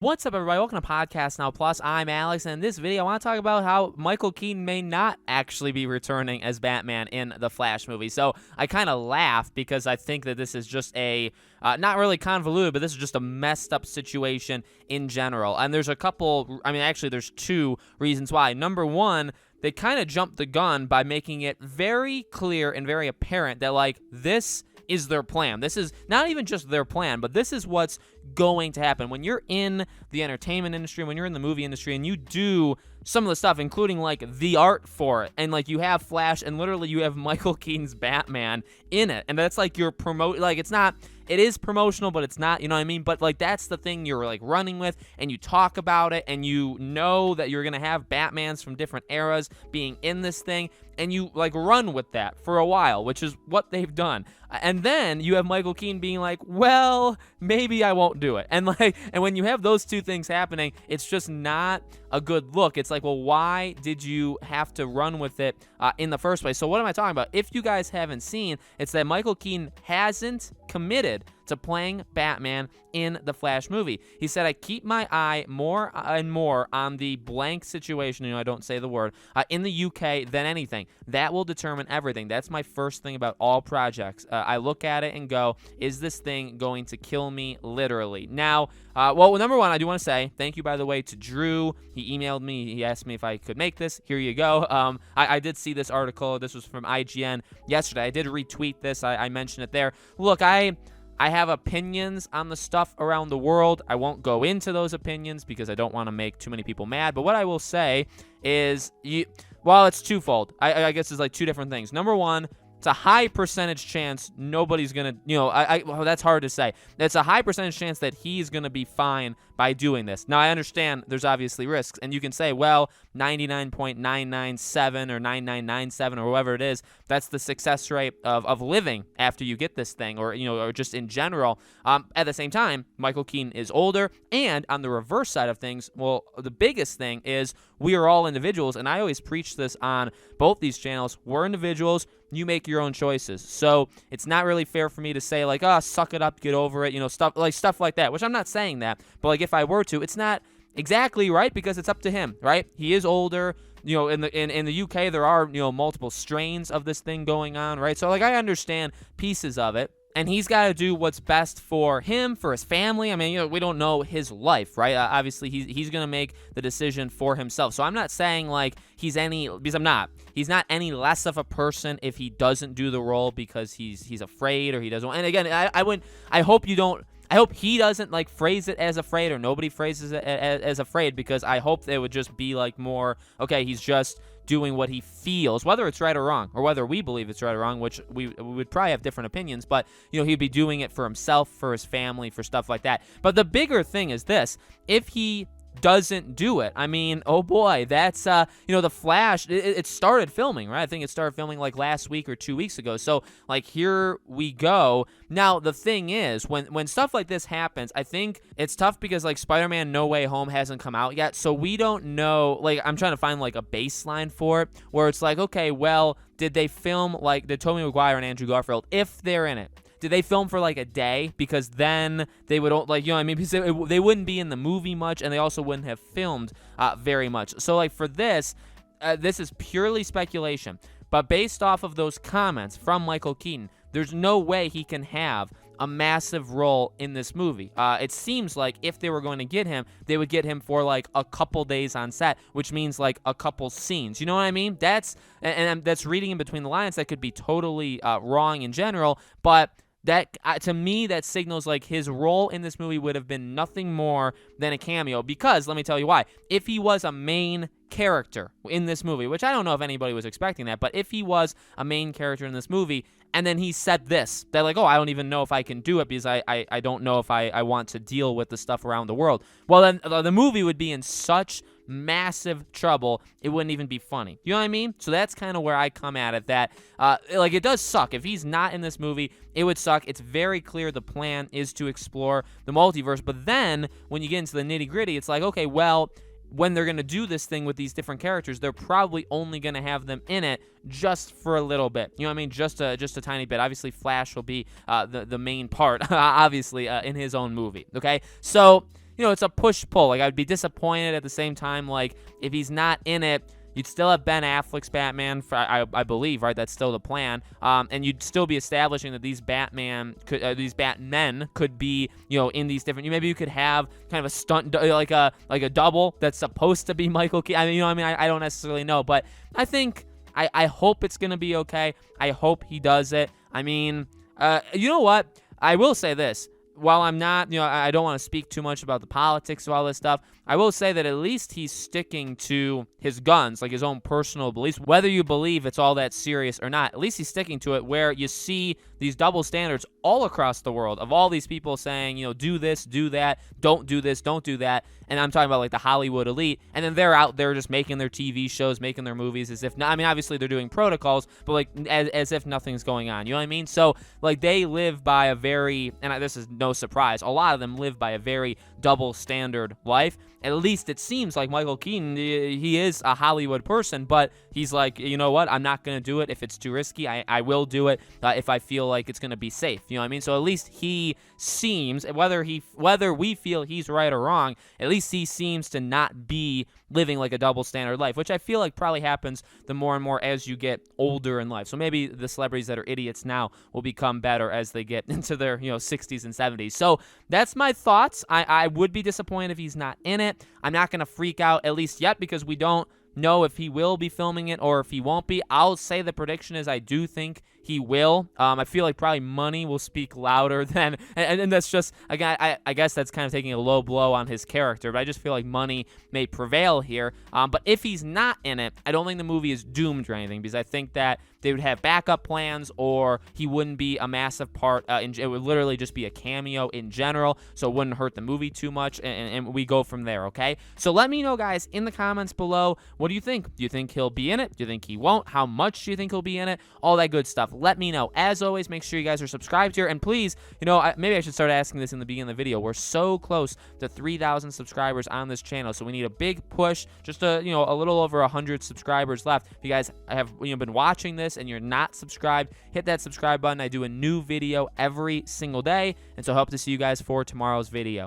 What's up, everybody? Welcome to Podcast Now Plus. I'm Alex, and in this video, I want to talk about how Michael Keaton may not actually be returning as Batman in the Flash movie. So I kind of laugh because I think that this is just a, not really convoluted, but this is just a messed up situation in general. And there's a couple, actually, there's two reasons why. Number one, they kind of jumped the gun by making it very clear and very apparent that, like, this is their plan. This is not even just their plan, but this is what's going to happen. When you're in the entertainment industry, when you're in the movie industry, and you do some of the stuff, including, like, the art for it, and, like, you have Flash, and literally you have Michael Keaton's Batman in it, and that's, like, your it is promotional, but it's not, you know what I mean? But, like, that's the thing you're, like, running with, and you talk about it, and you know that you're gonna have Batmans from different eras being in this thing, and you, like, run with that for a while, which is what they've done. And then you have Michael Keaton being like, well, maybe I won't do it. And, like, and when you have those two things happening, it's just not a good look. It's like, well, why did you have to run with it in the first place? So what am I talking about? If you guys haven't seen, it's that Michael Keaton hasn't committed to playing Batman in the Flash movie. He said, I keep my eye more and more on the blank situation, I don't say the word, in the UK than anything. That will determine everything. That's my first thing about all projects. I look at it and go, is this thing going to kill me literally? Now, well, number one, I do want to say thank you, by the way, to Drew. He emailed me. He asked me if I could make this. Here you go. I did see this article. This was from IGN yesterday. I did retweet this. I mentioned it there. Look, I have opinions on the stuff around the world. I won't go into those opinions because I don't want to make too many people mad. But what I will say is, well, it's twofold. I guess it's like two different things. Number one, it's a high percentage chance nobody's going to, well, that's hard to say. It's a high percentage chance that he's going to be fine by doing this. Now, I understand there's obviously risks, and you can say, well, 99.997 or 9997 or whatever it is, that's the success rate of living after you get this thing, or, or just in general. At the same time, Michael Keaton is older, and on the reverse side of things, well, the biggest thing is we are all individuals, and I always preach this on both these channels. We're individuals. You make your own choices. So it's not really fair for me to say, like, oh, suck it up, get over it, stuff like that, which I'm not saying that. But, like, if I were to, it's not exactly right because it's up to him, right? He is older. In the UK, there are, multiple strains of this thing going on, right? So, like, I understand pieces of it. And he's got to do what's best for him, for his family. I mean, we don't know his life, right? Obviously, he's going to make the decision for himself. So I'm not saying, like, because I'm not. He's not any less of a person if he doesn't do the role because he's afraid or he doesn't. And again, I hope he doesn't, like, phrase it as afraid, or nobody phrases it as afraid, because I hope it would just be, like, more, okay, he's just doing what he feels, whether it's right or wrong, or whether we believe it's right or wrong, which we would probably have different opinions, but, he'd be doing it for himself, for his family, for stuff like that. But the bigger thing is this: if he doesn't do it, I mean, oh boy, that's, the Flash, it started filming, right? I think it started filming, like, last week or 2 weeks ago. So, like, here we go. Now, the thing is, when stuff like this happens, I think it's tough because, like, Spider-Man No Way Home hasn't come out yet, so we don't know, like, I'm trying to find, like, a baseline for it, where it's like, okay, well, did Tobey Maguire and Andrew Garfield, if they're in it, did they film for, like, a day? Because then they would, like, because they wouldn't be in the movie much, and they also wouldn't have filmed very much. So, like, for this is purely speculation. But based off of those comments from Michael Keaton, there's no way he can have a massive role in this movie. It seems like if they were going to get him, they would get him for, like, a couple days on set, which means, like, a couple scenes. You know what I mean? That's reading in between the lines. That could be totally wrong in general, but that, to me, that signals, like, his role in this movie would have been nothing more than a cameo. Because, let me tell you why. If he was a main character in this movie, which I don't know if anybody was expecting that, but if he was a main character in this movie, and then he said this, that, like, oh, I don't even know if I can do it because I don't know if I want to deal with the stuff around the world. Well, then the movie would be in such massive trouble, it wouldn't even be funny. You know what I mean? So that's kind of where I come at it, that, like, it does suck. If he's not in this movie, it would suck. It's very clear the plan is to explore the multiverse, but then when you get into the nitty-gritty, it's like, okay, well, when they're going to do this thing with these different characters, they're probably only going to have them in it just for a little bit. You know what I mean? Just a tiny bit. Obviously, Flash will be the main part, obviously, in his own movie. Okay? So it's a push-pull. Like, I'd be disappointed at the same time, like, if he's not in it. You'd still have Ben Affleck's Batman, I believe, right? That's still the plan. And you'd still be establishing that these Batmen could be, in these different. Maybe you could have kind of a stunt, like a double that's supposed to be Michael Keaton. I don't necessarily know, but I think I hope it's gonna be okay. I hope he does it. You know what? I will say this. While I'm not, I don't want to speak too much about the politics of all this stuff, I will say that at least he's sticking to his guns, like his own personal beliefs. Whether you believe it's all that serious or not, at least he's sticking to it, where you see these double standards all across the world of all these people saying, do this, do that, don't do this, don't do that. And I'm talking about like the Hollywood elite. And then they're out there just making their TV shows, making their movies as if, obviously they're doing protocols, but like as if nothing's going on. You know what I mean? So like they live by a very, and this is no surprise, a lot of them live by a very double standard life. At least it seems like Michael Keaton, he is a Hollywood person, but he's like, you know what? I'm not going to do it if it's too risky. I will do it if I feel like it's going to be safe. You know what I mean? So at least he seems, whether we feel he's right or wrong, at least he seems to not be living like a double standard life, which I feel like probably happens the more and more as you get older in life. So maybe the celebrities that are idiots now will become better as they get into their 60s and 70s. So that's my thoughts. I would be disappointed if he's not in it. I'm not going to freak out, at least yet, because we don't know if he will be filming it or if he won't be. I'll say the prediction is I do think he will. I feel like probably money will speak louder than, and that's just, again, I guess that's kind of taking a low blow on his character, but I just feel like money may prevail here. But if he's not in it, I don't think the movie is doomed or anything, because I think that they would have backup plans, or he wouldn't be a massive part. It would literally just be a cameo in general, so it wouldn't hurt the movie too much, and we go from there, okay? So let me know, guys, in the comments below, what do you think? Do you think he'll be in it? Do you think he won't? How much do you think he'll be in it? All that good stuff. Let me know. As always, make sure you guys are subscribed here, and please, maybe I should start asking this in the beginning of the video. We're so close to 3,000 subscribers on this channel, so we need a big push. Just a little over 100 subscribers left. If you guys have been watching this and you're not subscribed, hit that subscribe button. I do a new video every single day, and so I hope to see you guys for tomorrow's video.